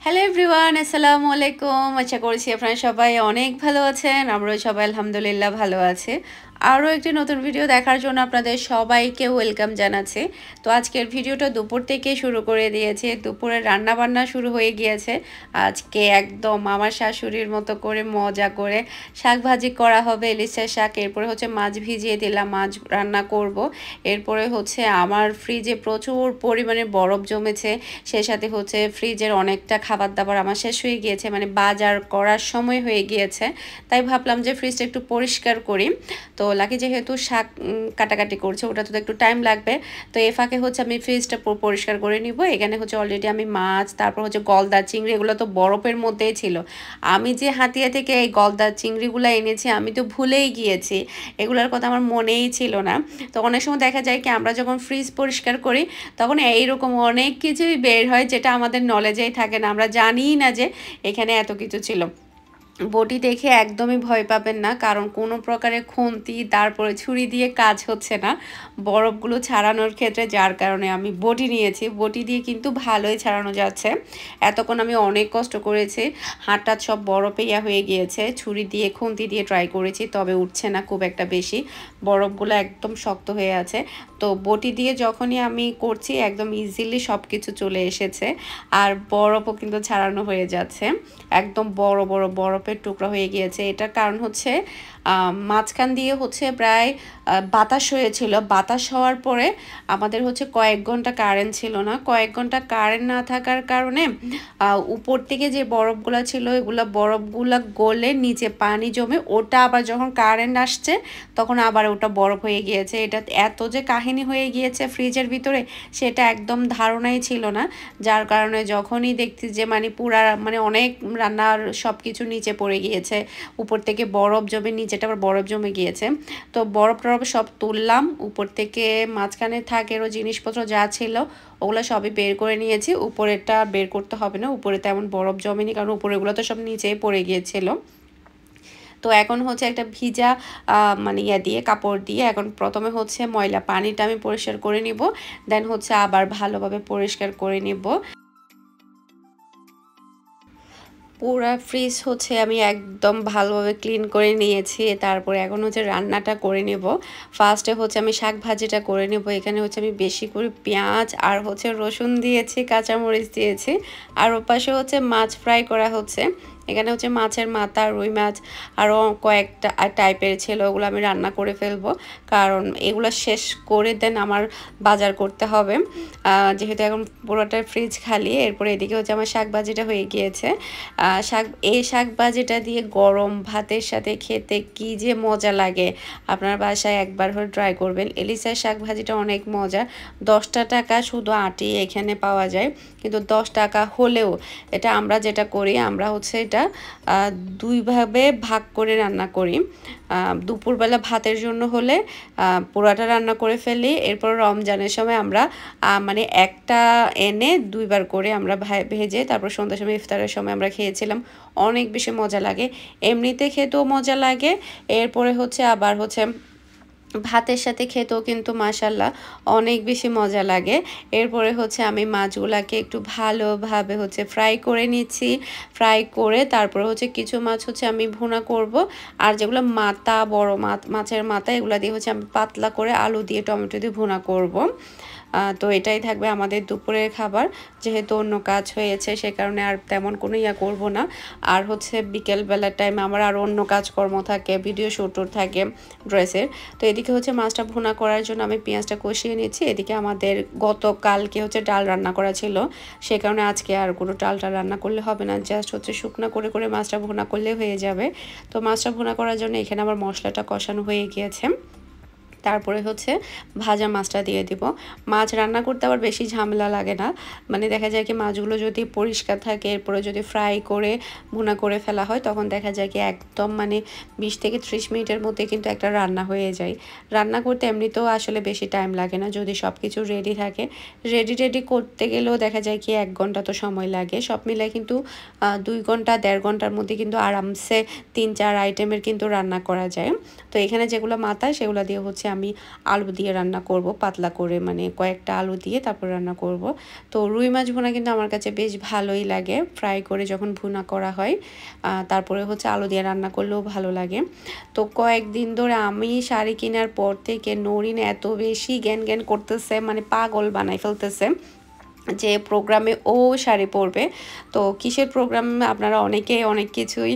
Hello everyone, আসসালামু আলাইকুম। আশা করছি আপনারা সবাই অনেক ভালো আছেন। আমরাও সবাই আলহামদুলিল্লাহ ভালো আছি। আরও একটি নতুন ভিডিও দেখার জন্য আপনাদের সবাইকে ওয়েলকাম জানাচ্ছি। তো আজকের ভিডিওটা দুপুর থেকে শুরু করে দিয়েছি। দুপুরে রান্নাবান্না শুরু হয়ে গিয়েছে। আজকে একদম আমার শাশুড়ির মতো করে মজা করে শাক ভাজি করা হবে, ইলিশের শাক। এরপরে হচ্ছে মাছ ভিজিয়ে দিলাম, মাছ রান্না করব। এরপরে হচ্ছে আমার ফ্রিজে প্রচুর পরিমাণে বরফ জমেছে, সেই সাথে হচ্ছে ফ্রিজের অনেকটা খাবার দাবার আমার শেষ হয়ে গিয়েছে, মানে বাজার করার সময় হয়ে গিয়েছে। তাই ভাবলাম যে ফ্রিজটা একটু পরিষ্কার করি। তো লাকি যেহেতু শাক কাটাকাটি করছে, ওটা তো একটু টাইম লাগবে। তো এ ফাঁকে হচ্ছে আমি ফ্রিজটা পরিষ্কার করে নিব। এখানে হচ্ছে অলরেডি আমি মাছ, তারপর হচ্ছে গলদা চিংড়ি, এগুলো তো বরফের মধ্যেই ছিল। আমি যে হাতিয়া থেকে এই গলদা চিংড়িগুলো এনেছি, আমি তো ভুলেই গিয়েছি, এগুলোর কথা আমার মনেই ছিল না। তো অনেক সময় দেখা যায় কি, আমরা যখন ফ্রিজ পরিষ্কার করি তখন এইরকম অনেক কিছুই বের হয় যেটা আমাদের নলেজেই থাকে না, আমরা জানিই না যে এখানে এত কিছু ছিল। বটি দেখে একদমই ভয় পাবেন না, কারণ কোনো প্রকারের খুন্তি তারপরে ছুরি দিয়ে কাজ হচ্ছে না বরফগুলো ছাড়ানোর ক্ষেত্রে, যার কারণে আমি বটি নিয়েছি। বটি দিয়ে কিন্তু ভালোই ছাড়ানো যাচ্ছে। এতক্ষণ আমি অনেক কষ্ট করেছি, হাতটা সব বরফে হয়ে গিয়েছে। ছুরি দিয়ে খুন্তি দিয়ে ট্রাই করেছি, তবে উঠছে না খুব একটা বেশি, বরফগুলো একদম শক্ত হয়ে আছে। তো বটি দিয়ে যখনই আমি করছি একদম ইজিলি সব কিছু চলে এসেছে, আর বরফও কিন্তু ছাড়ানো হয়ে যাচ্ছে। একদম বড় বড় বরফের টুকরা হয়ে গিয়েছে। এটার কারণ হচ্ছে মাঝখান দিয়ে হচ্ছে প্রায় বাতাস হয়েছিল। বাতাস হওয়ার পরে আমাদের হচ্ছে কয়েক ঘন্টা কারেন্ট ছিল না। কয়েক ঘন্টা কারেন্ট না থাকার কারণে উপর থেকে যে বরফগুলো ছিল, এগুলো বরফগুলো গলে নিচে পানি জমে, ওটা আবার যখন কারেন্ট আসছে তখন আবার ওটা বরফ হয়ে গিয়েছে। এটা এত যে কাহিনী হয়ে গিয়েছে ফ্রিজের ভিতরে, সেটা একদম ধারণাই ছিল না। যার কারণে যখনই দেখছি যে মানে পুরা মানে অনেক রান্নার সব কিছু নিচে পড়ে গিয়েছে, উপর থেকে বরফ জমে, নিচেটা আবার বরফ জমে গিয়েছে। তো বরফ টরফ সব তুললাম উপর থেকে, মাঝখানে থাকেরও জিনিসপত্র যা ছিল ওগুলো সবই বের করে নিয়েছি। উপরেরটা বের করতে হবে না, উপরে তেমন বরফ জমেনি, কারণ উপরেগুলো তো সব নিচেই পড়ে গিয়েছিল। তো এখন হচ্ছে একটা ভিজা মানে দিয়ে কাপড় দিয়ে এখন প্রথমে হচ্ছে ময়লা পানিটা আমি পরিষ্কার করে নিব, দেন হচ্ছে আবার ভালোভাবে পরিষ্কার করে নিব। পুরা ফ্রিজ হচ্ছে আমি একদম ভালোভাবে ক্লিন করে নিয়েছি। তারপরে এখন হচ্ছে রান্নাটা করে নেব। ফার্স্টে হচ্ছে আমি শাক ভাজিটা করে নেব। এখানে হচ্ছে আমি বেশি করে পেঁয়াজ আর হচ্ছে রসুন দিয়েছি, কাঁচামরিচ দিয়েছি, আর ওপাশে হচ্ছে মাছ ফ্রাই করা হচ্ছে। এখানে হচ্ছে মাছের মাথা, রুই মাছ আরও কয়েকটা টাইপের ছিল, ওগুলো আমি রান্না করে ফেলবো, কারণ এগুলো শেষ করে দেন আমার বাজার করতে হবে, যেহেতু এখন পুরোটা ফ্রিজ খালি। এরপরে এদিকে হচ্ছে আমার শাক ভাজিটা হয়ে গিয়েছে। এই শাক ভাজিটা দিয়ে গরম ভাতের সাথে খেতে কি যে মজা লাগে, আপনার বাসায় একবার হলে ট্রাই করবেন। ইলিশের শাক ভাজিটা অনেক মজা। 10টা টাকা শুধু আটি এখানে পাওয়া যায়, কিন্তু 10 টাকা হলেও এটা আমরা যেটা করি, আমরা হচ্ছে এটা দুইভাবে ভাগ করে রান্না করি। দুপুরবেলা ভাতের জন্য হলে পোড়াটা রান্না করে ফেলি, এরপর রমজানের সময় আমরা মানে একটা এনে দুইবার করে আমরা ভেজে তারপর সন্ধ্যার সময় ইফতারের সময় আমরা খেয়েছিলাম। অনেক বেশি মজা লাগে, এমনিতে খেতেও মজা লাগে, এরপরে হচ্ছে আবার হচ্ছে ভাতের সাথে খেতেও কিন্তু মাশাল্লাহ অনেক বেশি মজা লাগে। এরপরে হচ্ছে আমি মাছগুলাকে একটু ভালোভাবে হচ্ছে ফ্রাই করে নিচ্ছি। ফ্রাই করে তারপরে হচ্ছে কিছু মাছ হচ্ছে আমি ভুনা করব, আর যেগুলো মাথা, বড় মাছের মাথা, এগুলো দিয়ে হচ্ছে আমি পাতলা করে আলু দিয়ে টমেটো দিয়ে ভুনা করব। তো এটাই থাকবে আমাদের দুপুরের খাবার। যেহেতু অন্য কাজ হয়েছে সে কারণে আর তেমন কোনো করব না। আর হচ্ছে বিকেলবেলার টাইমে আমার আর অন্য কাজকর্ম থাকে, ভিডিও শ্যুটও থাকে ড্রেসের। তো এদিকে হচ্ছে মাছটা ভুনা করার জন্য আমি পেঁয়াজটা কষিয়ে নিচ্ছি। এদিকে আমাদের গতকালকে হচ্ছে ডাল রান্না করা ছিল, সে কারণে আজকে আর কোনো ডালটা রান্না করলে হবে না, জাস্ট হচ্ছে শুকনো করে করে মাছটা ভুনা করলে হয়ে যাবে। তো মাছটা ভুনা করার জন্য এখানে আমার মশলাটা কষানো হয়ে গিয়েছে। তারপরে হচ্ছে ভাজা মাছটা দিয়ে দিব। মাছ রান্না করতে আবার বেশি ঝামেলা লাগে না, মানে দেখা যায় কি মাছগুলো যদি পরিষ্কার থাকে, এরপরে যদি ফ্রাই করে ভুনা করে ফেলা হয়, তখন দেখা যায় কি একদম মানে 20 থেকে 30 মিনিটের মধ্যে কিন্তু একটা রান্না হয়ে যায়। রান্না করতে এমনিতেও আসলে বেশি টাইম লাগে না যদি সব কিছু রেডি থাকে। রেডি করতে গেলেও দেখা যায় কি 1 ঘন্টা তো সময় লাগে, সব মিলায় কিন্তু 2 ঘন্টা 1.5 ঘন্টার মধ্যে কিন্তু আরামসে 3-4 আইটেমের কিন্তু রান্না করা যায়। তো এখানে যেগুলো মাথা সেগুলো দিয়ে হচ্ছে আমি আলু দিয়ে রান্না করব, পাতলা করে মানে কয়েকটা আলু দিয়ে তারপর রান্না করব। তো রুই মাছ ভুনা কিন্তু আমার কাছে বেশ ভালোই লাগে, ফ্রাই করে যখন ভুনা করা হয়। তারপরে হচ্ছে আলু দিয়ে রান্না করলেও ভালো লাগে। তো কয়েকদিন ধরে আমি শাড়ি কেনার পর থেকে নরিন এত বেশি জ্ঞান জ্ঞান করতেছে, মানে পাগল বানাই ফেলতেছে যে প্রোগ্রামে ও শাড়ি পরবে। তো কিসের প্রোগ্রাম আপনারা অনেকে অনেক কিছুই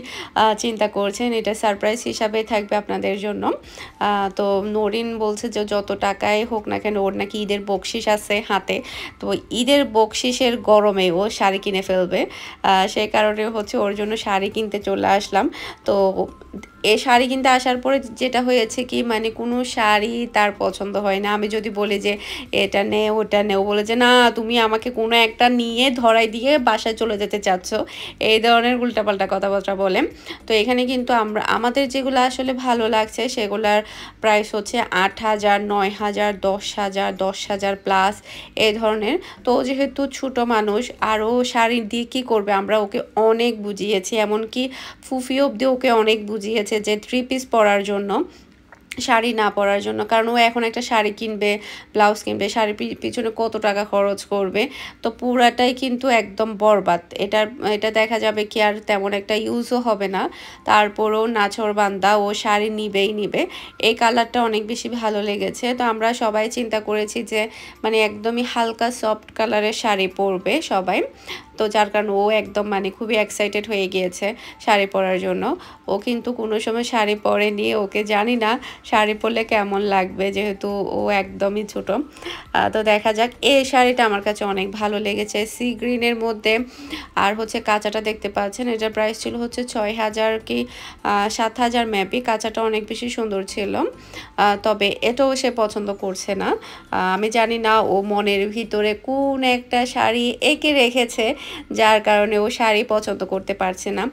চিন্তা করছেন, এটা সারপ্রাইজ হিসাবে থাকবে আপনাদের জন্য। তো নরিন বলছে যে যত টাকায় হোক না কেন ওর নাকি ঈদের বকশিস আছে হাতে, তো ঈদের বকশিসের গরমে ও শাড়ি কিনে ফেলবে। সেই কারণে হচ্ছে ওর জন্য শাড়ি কিনতে চলে আসলাম। তো এই শাড়ি কিনতে আসার পরে যেটা হয়েছে কি, মানে কোনো শাড়ি তার পছন্দ হয় না। আমি যদি বলি যে এটা নে ওটা নে, ও বলে যে না তুমি আমাকে কোনো একটা নিয়ে ধরাই দিয়ে বাসায় চলে যেতে চাচ্ছ, এই ধরনের উল্টাপাল্টা কথাবার্তা বলে। তো এখানে কিন্তু আমাদের যেগুলো আসলে ভালো লাগছে সেগুলার প্রাইস হচ্ছে 8,000, 9,000, 10,000, 10,000 প্লাস এই ধরনের। তো যেহেতু ছোট মানুষ, আরও শাড়ি দিয়ে কী করবে, আমরা ওকে অনেক বুঝিয়েছি, এমনকি ফুফি অবধি ওকে অনেক বুঝিয়েছে যে 3 পিস পরার জন্য, শাড়ি না পরার জন্য। কারণ ও এখন একটা শাড়ি কিনবে, ব্লাউজ কিনবে, শাড়ির পিছনে কত টাকা খরচ করবে, তো পুরাটাই কিন্তু একদম বরবাদ। এটা দেখা যাবে কি আর তেমন একটা ইউজও হবে না। তারপরও নাছোড়বান্দা ও শাড়ি নিবেই নিবে। এই কালারটা অনেক বেশি ভালো লেগেছে। তো আমরা সবাই চিন্তা করেছি যে মানে একদমই হালকা সফট কালারের শাড়ি পরবে সবাই। তো যার কারণে ও একদম মানে খুবই এক্সাইটেড হয়ে গিয়েছে শাড়ি পরার জন্য। ও কিন্তু কোনো সময় শাড়ি পরেনি, ওকে জানি না শাড়ি পরলে কেমন লাগবে, যেহেতু ও একদমই ছোট। তো দেখা যাক। এই শাড়িটা আমার কাছে অনেক ভালো লেগেছে, সি গ্রিনের মধ্যে। আর হচ্ছে কাঁচাটা দেখতে পাচ্ছেন, এটার প্রাইস ছিল হচ্ছে 6,000 কি 7,000 ম্যাপি। কাঁচাটা অনেক বেশি সুন্দর ছিল, তবে এটাও সে পছন্দ করছে না। আমি জানি না ও মনের ভিতরে কোন একটা শাড়ি এঁকে রেখেছে, যার কারণে ও শাড়ি পছন্দ করতে পারছে না।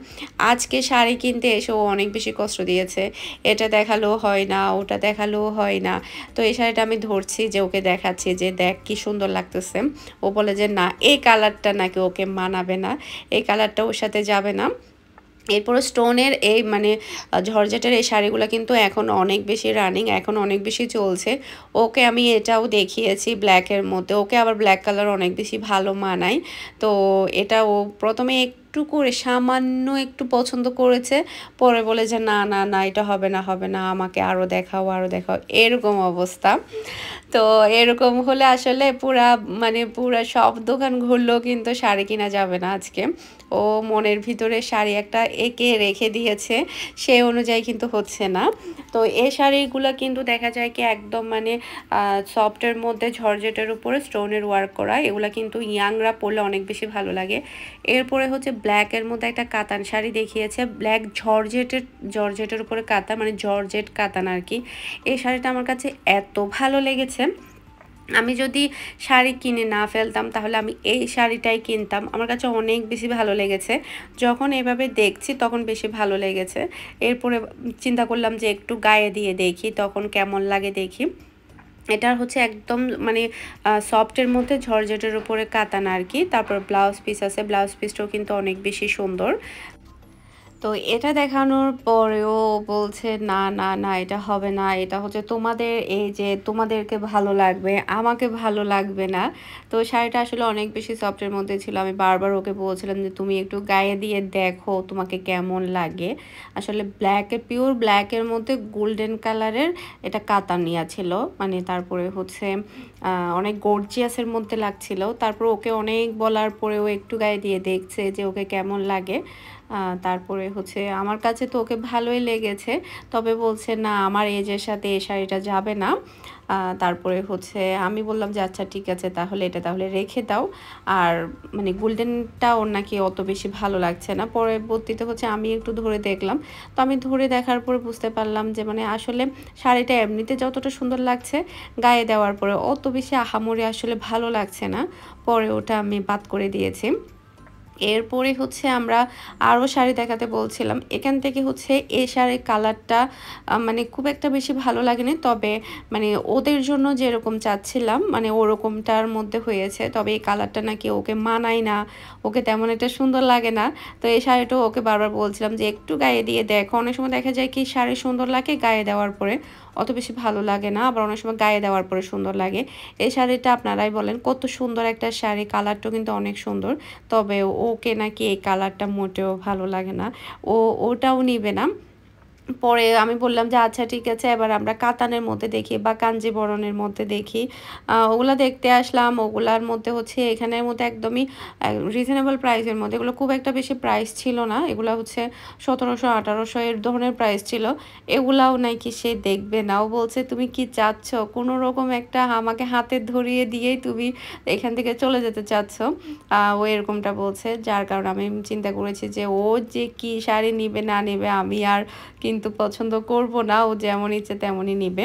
আজকে শাড়ি কিনতে এসে ও অনেক বেশি কষ্ট দিয়েছে, এটা দেখালেও হয় না, ওটা দেখালেও হয় না। তো এই শাড়িটা আমি ধরছি যে ওকে দেখাচ্ছি যে দেখ কি সুন্দর লাগতেছে। ও বলে যে না এই কালারটা নাকি ওকে মানাবে না, এই কালারটা ওর সাথে যাবে না। এরপরে স্টোনের এই মানে জর্জেটের এই শাড়িগুলো কিন্তু এখন অনেক বেশি রানিং, এখন অনেক বেশি চলছে। ওকে আমি এটাও দেখিয়েছি ব্ল্যাকের মধ্যে, ওকে আবার ব্ল্যাক কালার অনেক বেশি ভালো মানায়। তো এটা ও প্রথমে একটু করে সামান্য একটু পছন্দ করেছে, পরে বলে যে না না না এটা হবে না হবে না, আমাকে আরও দেখাও আরও দেখাও, এরকম অবস্থা। তো এরকম হলে আসলে পুরা সব দোকান ঘুরলেও কিন্তু শাড়ি কিনা যাবে না আজকে। ও মনের ভিতরে শাড়ি একটা এঁকে রেখে দিয়েছে, সেই অনুযায়ী কিন্তু হচ্ছে না। তো এই শাড়িগুলো কিন্তু দেখা যায় কি একদম মানে সফটের মধ্যে ঝরঝেটের উপরে স্টোনের ওয়ার্ক করা, এগুলো কিন্তু ইয়াংরা পরলে অনেক বেশি ভালো লাগে। এরপরে হচ্ছে ব্ল্যাকের মধ্যে একটা কাতান শাড়ি দেখিয়েছে, ব্ল্যাক জর্জেটের উপরে কাতান, মানে জর্জেট কাতান আর কি। এই শাড়িটা আমার কাছে এত ভালো লেগেছে, আমি যদি শাড়ি কিনে না ফেলতাম তাহলে আমি এই শাড়িটাই কিনতাম। আমার কাছে অনেক বেশি ভালো লেগেছে, যখন এভাবে দেখছি তখন বেশি ভালো লেগেছে। এরপরে চিন্তা করলাম যে একটু গায়ে দিয়ে দেখি তখন কেমন লাগে দেখি। এটার হচ্ছে একদম মানে সফটের মধ্যে ঝরঝটের উপরে কাতান আর কি। তারপর ব্লাউজ পিস আছে, ব্লাউজ পিসটাও কিন্তু অনেক বেশি সুন্দর। তো এটা দেখানোর পরেও বলছে না না না এটা হবে না, এটা হচ্ছে তোমাদের এই যে তোমাদেরকে ভালো লাগবে, আমাকে ভালো লাগবে না। তো শাড়িটা আসলে অনেক বেশি সফটের মধ্যে ছিল, আমি বারবার ওকে বলছিলাম যে তুমি একটু গায়ে দিয়ে দেখো তোমাকে কেমন লাগে। আসলে পিওর ব্ল্যাকের মধ্যে গোল্ডেন কালারের এটা কাতানিয়া ছিল, মানে তারপরে হচ্ছে অনেক গর্জিয়াসের মধ্যে লাগছিল। তারপর ওকে অনেক বলার পরেও একটু গায়ে দিয়ে দেখছে যে ওকে কেমন লাগে। তারপরে হচ্ছে আমার কাছে তো ওকে ভালোই লেগেছে, তবে বলছে না আমার এজের সাথে এই শাড়িটা যাবে না। তারপরে হচ্ছে আমি বললাম যে আচ্ছা ঠিক আছে তাহলে এটা তাহলে রেখে দাও। আর মানে গোল্ডেনটা ওর নাকি অত বেশি ভালো লাগছে না। পরবর্তীতে হচ্ছে আমি একটু ধরে দেখলাম, তো আমি ধরে দেখার পরে বুঝতে পারলাম যে মানে আসলে শাড়িটা এমনিতে যতটা সুন্দর লাগছে গায়ে দেওয়ার পরে অত বেশি আহামরি আসলে ভালো লাগছে না, পরে ওটা আমি বাদ করে দিয়েছি। এরপরে হচ্ছে আমরা আরও শাড়ি দেখাতে বলছিলাম, এখান থেকে হচ্ছে এই শাড়ির কালারটা মানে খুব একটা বেশি ভালো লাগেনি, তবে মানে ওদের জন্য যেরকম চাচ্ছিলাম মানে ওরকমটার মধ্যে হয়েছে, তবে এই কালারটা নাকি ওকে মানায় না, ওকে তেমন একটা সুন্দর লাগে না। তো এই শাড়িটাও ওকে বারবার বলছিলাম যে একটু গায়ে দিয়ে দেখো, অনেক সময় দেখা যায় কি শাড়ি সুন্দর লাগে গায়ে দেওয়ার পরে অত বেশি ভালো লাগে না, আবার অনেক সময় গায়ে দেওয়ার পরে সুন্দর লাগে। এই শাড়িটা আপনারাই বলেন কত সুন্দর একটা শাড়ি, কালারটাও কিন্তু অনেক সুন্দর। তবে ওকে নাকি এই কালারটা মোটেও ভালো লাগে না, ওটাও নিবে না। পরে আমি বললাম যে আচ্ছা ঠিক আছে, এবার আমরা কাতানের মধ্যে দেখি বা কাঞ্জিবরণের মধ্যে দেখি। ওগুলা দেখতে আসলাম। ওগুলার মধ্যে হচ্ছে এখানের মধ্যে একদমই রিজনেবল প্রাইসের মধ্যে, এগুলো খুব একটা বেশি প্রাইস ছিল না, এগুলো হচ্ছে 1700-1800 এর ধরনের প্রাইস ছিল। এগুলাও নাকি সে দেখবে না, ও বলছে তুমি কি চাচ্ছ, কোনো রকম একটা আমাকে হাতে ধরিয়ে দিয়েই তুমি এখান থেকে চলে যেতে চাচ্ছ। ও এরকমটা বলছে, যার কারণে আমি চিন্তা করেছি যে ও যে কি শাড়ি নিবে না নিবে আমি আর কিন্তু পছন্দ করব না, ও যেমন ইচ্ছে তেমনই নিবে।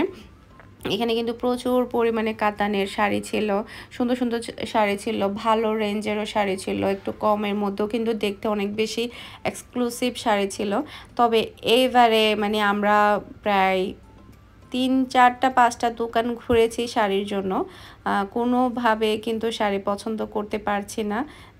এখানে কিন্তু প্রচুর পরিমাণে কাতানের শাড়ি ছিল, সুন্দর সুন্দর শাড়ি ছিল, ভালো রেঞ্জেরও শাড়ি ছিল, একটু কমের মধ্যেও কিন্তু দেখতে অনেক বেশি এক্সক্লুসিভ শাড়ি ছিল। তবে এইবারে মানে আমরা প্রায় 3-4টা-5টা দোকান ঘুরেছি শাড়ির জন্য, কোনোভাবে কিন্তু শাড়ি পছন্দ করতে পারছি না।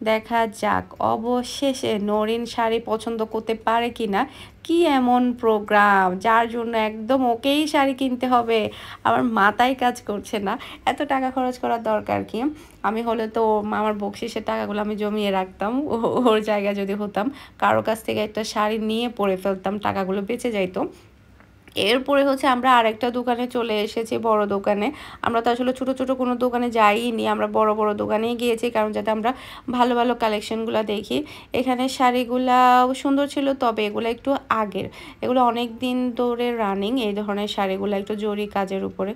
দেখা যাক অবশেষে নরিন শাড়ি পছন্দ করতে পারে কিনা। কি এমন প্রোগ্রাম যার জন্য একদম ওকেই শাড়ি কিনতে হবে, আমার মাথায় কাজ করছে না, এত টাকা খরচ করার দরকার কি। আমি হলে তো আমার বকশিসের টাকাগুলো আমি জমিয়ে রাখতাম, ওর জায়গায় যদি হতাম কারো কাছ থেকে একটা শাড়ি নিয়ে পরে ফেলতাম, টাকাগুলো বেঁচে যাইতো। এরপরে হচ্ছে আমরা আরেকটা দোকানে চলে এসেছি, বড় দোকানে। আমরা তো আসলে ছোট ছোট কোনো দোকানে যাইনি, আমরা বড় বড় দোকানেই গিয়েছি, কারণ যাতে আমরা ভালো ভালো কালেকশনগুলো দেখি। এখানে শাড়িগুলা সুন্দর ছিল, তবে এগুলো একটু আগের, এগুলো অনেক দিন ধরে রানিং, এই ধরনের শাড়িগুলো একটু জরি কাজের উপরে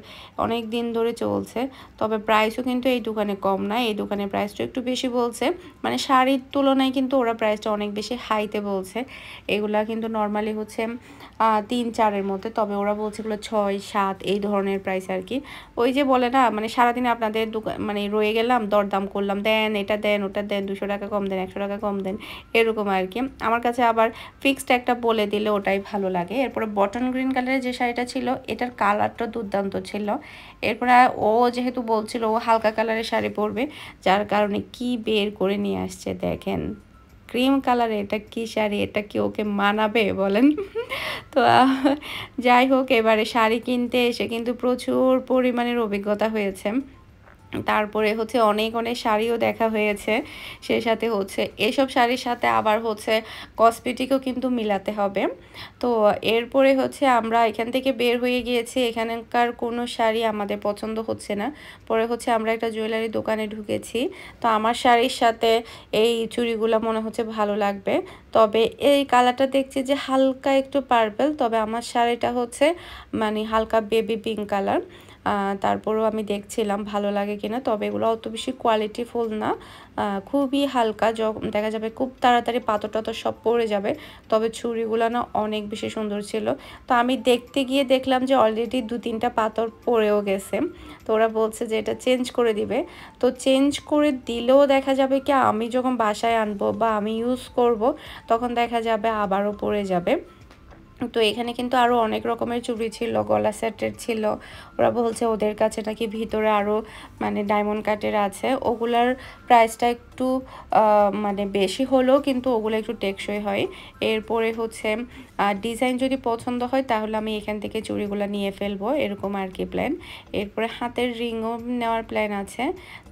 অনেক দিন ধরে চলছে। তবে প্রাইসও কিন্তু এই দোকানে কম না, এই দোকানের প্রাইসটা একটু বেশি বলছে, মানে শাড়ির তুলনায় কিন্তু ওরা প্রাইসটা অনেক বেশি হাইতে বলছে। এগুলা কিন্তু নর্মালি হচ্ছে 3-4-এর মধ্যে, তবে ওরা বলছে এগুলো 6-7 এই ধরনের প্রাইস আর কি। ওই যে বলে না, মানে সারাদিন আপনাদের দোকান মানে রয়ে গেলাম, দরদাম করলাম, দেন এটা দেন ওটা দেন, 200 টাকা কম দেন, 100 টাকা কম দেন, এরকম আর কি। আমার কাছে আবার ফিক্সড একটা বলে দিলে ওটাই ভালো লাগে। এরপরে বটন গ্রিন কালারের যে শাড়িটা ছিল, এটার কালারটা দুর্দান্ত ছিল। এরপরে ও যেহেতু বলছিল ও হালকা কালারের শাড়ি পরবে, যার কারণে কি বের করে নিয়ে আসছে দেখেন, ক্রিম কালারে। এটা কি শাড়ি, এটা কি ওকে মানাবে বলেন? তো যাই হোক, এবারে শাড়ি কিনতে এসে কিন্তু প্রচুর পরিমাণের অভিজ্ঞতা হয়েছে। তারপরে হচ্ছে অনেক অনেক শাড়িও দেখা হয়েছে, সেই সাথে হচ্ছে এসব শাড়ির সাথে আবার হচ্ছে কসমেটিকও কিন্তু মিলাতে হবে। তো এরপরে হচ্ছে আমরা এখান থেকে বের হয়ে গিয়েছি, এখানকার কোনো শাড়ি আমাদের পছন্দ হচ্ছে না। পরে হচ্ছে আমরা একটা জুয়েলারি দোকানে ঢুকেছি। তো আমার শাড়ির সাথে এই চুড়িগুলো মনে হচ্ছে ভালো লাগবে, তবে এই কালারটা দেখছি যে হালকা একটু পার্পল, তবে আমার শাড়িটা হচ্ছে মানে হালকা বেবি পিঙ্ক কালার। তারপরেও আমি দেখছিলাম ভালো লাগে কিনা, তবে এগুলো অত বেশি কোয়ালিটিফুল না, খুবই হালকা, দেখা যাবে খুব তাড়াতাড়ি পাথর টাথর সব পড়ে যাবে। তবে চুড়িগুলো না অনেক বেশি সুন্দর ছিল। তো আমি দেখতে গিয়ে দেখলাম যে অলরেডি 2-3টা পাথর পড়েও গেছে। তো ওরা বলছে যে এটা চেঞ্জ করে দিবে। তো চেঞ্জ করে দিলেও দেখা যাবে কি আমি যখন বাসায় আনবো বা আমি ইউজ করব, তখন দেখা যাবে আবারও পড়ে যাবে। তো এখানে কিন্তু আরও অনেক রকমের চুড়ি ছিল, গলা সেটের ছিল। ওরা বলছে ওদের কাছে নাকি ভিতরে আরও মানে ডায়মন্ড কাটের আছে, ওগুলার প্রাইসটা একটু মানে বেশি হলেও কিন্তু ওগুলো একটু টেকসই হয়। এরপরে হচ্ছে ডিজাইন যদি পছন্দ হয় তাহলে আমি এখান থেকে চুড়িগুলো নিয়ে ফেলবো, এরকম আর কি প্ল্যান। এরপরে হাতের রিংও নেওয়ার প্ল্যান আছে।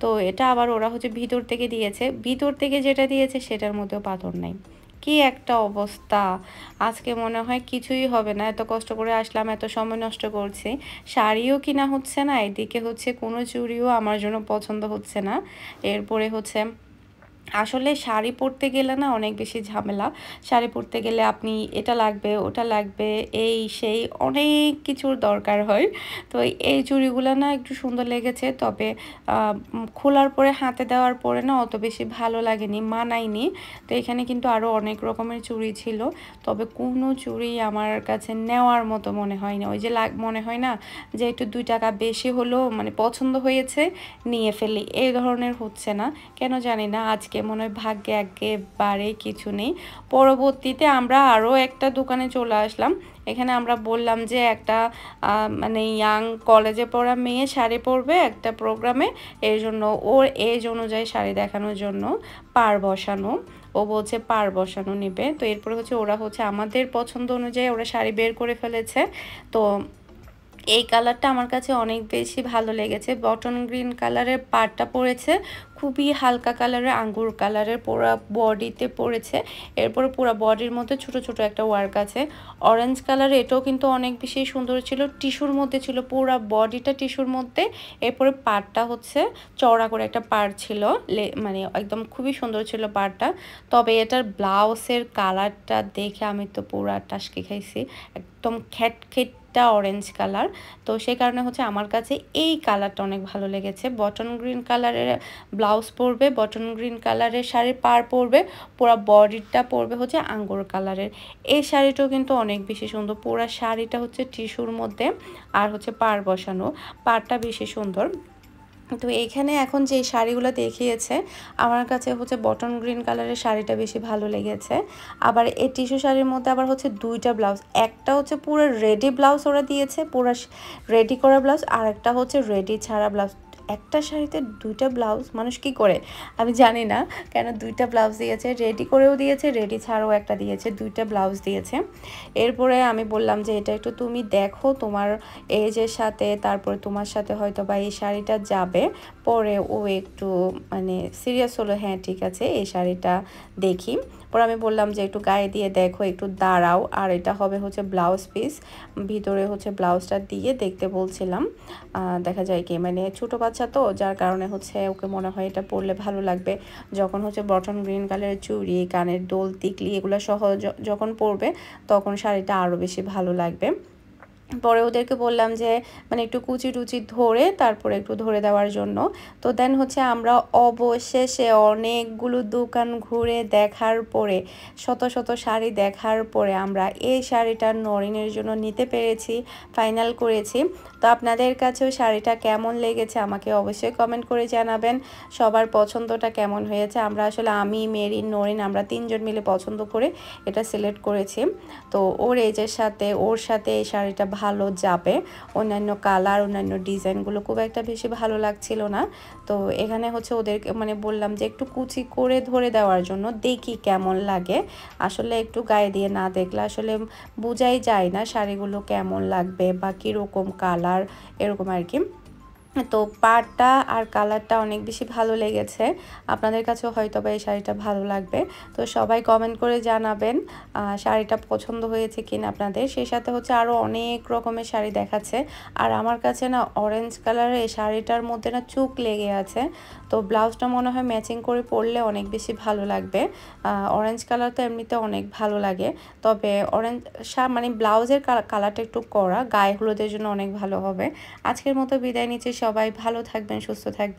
তো এটা আবার ওরা হচ্ছে ভিতর থেকে দিয়েছে, ভিতর থেকে যেটা দিয়েছে সেটার মধ্যেও পাথর নাই। কি একটা অবস্থা, আজকে মনে হয় কিছুই হবে না, এত কষ্ট করে আসলাম, এত সময় নষ্ট করছি, শাড়িও কিনা হচ্ছে না, এদিকে হচ্ছে কোনো চুড়িও আমার জন্য পছন্দ হচ্ছে না। এরপরে হচ্ছে আসলে শাড়ি পরতে গেলে না অনেক বেশি ঝামেলা। শাড়ি পরতে গেলে আপনি এটা লাগবে ওটা লাগবে, এই সেই অনেক কিছুর দরকার হয়। তো এই চুড়িগুলো না একটু সুন্দর লেগেছে, তবে খোলার পরে হাতে দেওয়ার পরে না অত বেশি ভালো লাগেনি, মানায়নি। তো এখানে কিন্তু আরও অনেক রকমের চুড়ি ছিল, তবে কোনো চুড়ি আমার কাছে নেওয়ার মতো মনে হয়নি। ওই যে মনে হয় না যে একটু 2 টাকা বেশি হলো মানে পছন্দ হয়েছে নিয়ে ফেলি, এই ধরনের হচ্ছে না কেন জানি না। আজকে মনে হয় ভাগ্যে একেবারে কিছু নেই। পরবর্তীতে আমরা আরও একটা দোকানে চলে আসলাম। এখানে আমরা বললাম যে একটা মানে ইয়াং কলেজে পড়া মেয়ে শাড়ি পরবে একটা প্রোগ্রামে, এর জন্য ওর এজ অনুযায়ী শাড়ি দেখানোর জন্য পার বসানো, ও বলছে পার বসানো নেবে। তো এরপরে হচ্ছে ওরা হচ্ছে আমাদের পছন্দ অনুযায়ী ওরা শাড়ি বের করে ফেলেছে। তো এই কালারটা আমার কাছে অনেক বেশি ভালো লেগেছে। বটন গ্রিন কালারের পাড়টা পড়েছে, খুবই হালকা কালারের আঙ্গুর কালারের, পুরো বডিতে পড়েছে। এরপরে পুরো বডির মধ্যে ছোট ছোট একটা ওয়ার্ক আছে। অরেঞ্জ কালার, এটাও কিন্তু অনেক বেশি সুন্দর ছিল, টিস্যুর মধ্যে ছিল, পুরো বডিটা টিস্যুর মধ্যে। এরপরে পাড়টা হচ্ছে চওড়া করে একটা পাড় ছিল, মানে একদম খুবই সুন্দর ছিল পাড়টা। তবে এটার ব্লাউজের কালারটা দেখে আমি তো পুরা টাসকি খাইছি, একদম খ্যাটখেটটা অরেঞ্জ কালার। তো সেই কারণে হচ্ছে আমার কাছে এই কালারটা অনেক ভালো লেগেছে। বটন গ্রিন কালারের ব্লাউজ পরবে, বটন গ্রিন কালারের শাড়ির পাড় পরবে, পুরো বডিটা পরবে হচ্ছে আঙ্গুর কালারের। এই শাড়িটাও কিন্তু অনেক বেশি সুন্দর, পুরো শাড়িটা হচ্ছে টিস্যুর মধ্যে আর হচ্ছে পাড় বসানো, পাড়টা বেশি সুন্দর। তো এইখানে এখন যে শাড়িগুলো দেখিয়েছে আমার কাছে হচ্ছে বটন গ্রিন কালারের শাড়িটা বেশি ভালো লেগেছে। আবার এই টিস্যু শাড়ির মধ্যে আবার হচ্ছে দুইটা ব্লাউজ, একটা হচ্ছে পুরো রেডি ব্লাউজ ওরা দিয়েছে, পুরো রেডি করা ব্লাউজ, আর একটা হচ্ছে রেডি ছাড়া ব্লাউজ। একটা শাড়িতে দুইটা ব্লাউজ মানুষ কি করে আমি জানি না, কেন দুইটা ব্লাউজ দিয়েছে, রেডি করেও দিয়েছে, রেডি ছাড়াও একটা দিয়েছে, দুইটা ব্লাউজ দিয়েছে। এরপরে আমি বললাম যে এটা একটু তুমি দেখো তোমার এজের সাথে, তারপরে তোমার সাথে হয়তো বা এই শাড়িটা যাবে। পরে ও একটু মানে সিরিয়াস হলো, হ্যাঁ ঠিক আছে এই শাড়িটা দেখি। পরে আমি বললাম যে একটু গায়ে দিয়ে দেখো, একটু দাঁড়াও। আর এটা হবে হচ্ছে ব্লাউজ পিস, ভিতরে হচ্ছে ব্লাউজটা দিয়ে দেখতে বলছিলাম, দেখা যায় কি মানে ছোটো বাচ্চা তো, যার কারণে হচ্ছে ওকে মনে হয় এটা পরলে ভালো লাগবে। যখন হচ্ছে বটন গ্রিন কালারের চুড়ি, কানের দোল, টিকলি এগুলো সহ যখন পরবে তখন শাড়িটা আরও বেশি ভালো লাগবে। পরে ওদেরকে বললাম যে মানে একটু কুচি টুচি ধরে তারপরে একটু ধরে দেওয়ার জন্য। তো দেন হচ্ছে আমরা অবশেষে অনেকগুলো দোকান ঘুরে দেখার পরে, শত শত শাড়ি দেখার পরে আমরা এই শাড়িটা নরিনের জন্য নিতে পেরেছি, ফাইনাল করেছি। তো আপনাদের কাছেও শাড়িটা কেমন লেগেছে আমাকে অবশ্যই কমেন্ট করে জানাবেন, সবার পছন্দটা কেমন হয়েছে। আমরা আসলে আমি, মেরিন, নরিন আমরা তিনজন মিলে পছন্দ করে এটা সিলেক্ট করেছি। তো ওর এজের সাথে ওর সাথে এই শাড়িটা ভালো যাবে। অন্যান্য কালার, অন্যান্য ডিজাইনগুলো খুব একটা বেশি ভালো লাগছিল না। তো এখানে হচ্ছে ওদেরকে মানে বললাম যে একটু কুচি করে ধরে দেওয়ার জন্য, দেখি কেমন লাগে। আসলে একটু গায়ে দিয়ে না দেখলে আসলে বোঝাই যায় না শাড়িগুলো কেমন লাগবে বা কীরকম কালার, এরকম আর কি। তো পাড়টা আর কালারটা অনেক বেশি ভালো লেগেছে, আপনাদের কাছেও হয়তো বা এই শাড়িটা ভালো লাগবে। তো সবাই কমেন্ট করে জানাবেন শাড়িটা পছন্দ হয়েছে কিনা আপনাদের। সেই সাথে হচ্ছে আরও অনেক রকমের শাড়ি দেখাচ্ছে। আর আমার কাছে না অরেঞ্জ কালারের এই শাড়িটার মধ্যে না চুক লেগে আছে, তো ব্লাউজটা মনে হয় ম্যাচিং করে পরলে অনেক বেশি ভালো লাগবে। অরেঞ্জ কালার তো এমনিতে অনেক ভালো লাগে, তবে অরেঞ্জ মানে ব্লাউজের কালারটা একটু কড়া, গায়ে হলুদের জন্য অনেক ভালো হবে। আজকের মতো বিদায় নিচ্ছি, সবাই ভালো থাকবেন, সুস্থ থাকবেন।